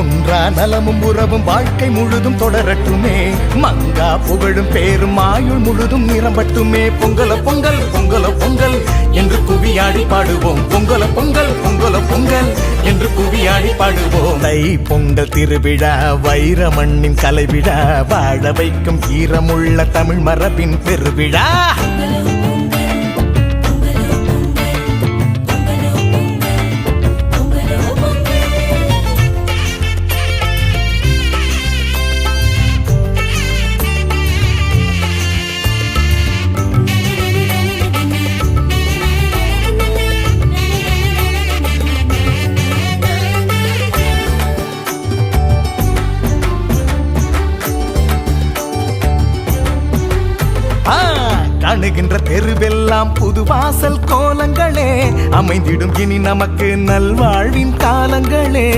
குன்றா நலமும் உறவும் வாழ்க்கை முழுதும் தொடரட்டுமே. மங்கா புகழும் பேரும் ஆயுள் முழுதும் நிரம்பட்டுமே. பொங்கல பொங்கல் பொங்கல பொங்கல் என்று குவியாடி பாடுவோம். பொங்கல பொங்கல் பொங்கல பொங்கல் என்று குவியாடி பாடுவோம். தை பொங்கல் திருவிழா வைர மண்ணின் கலைவிழா வாழ வைக்கும் ஈரமுள்ள தமிழ் மரபின் பெருவிழா. காணுகின்ற தெருவெல்லாம் புது வாசல் கோலங்களே அமைந்திடும் இனி நமக்கு நல்வாழ்வின் காலங்களே.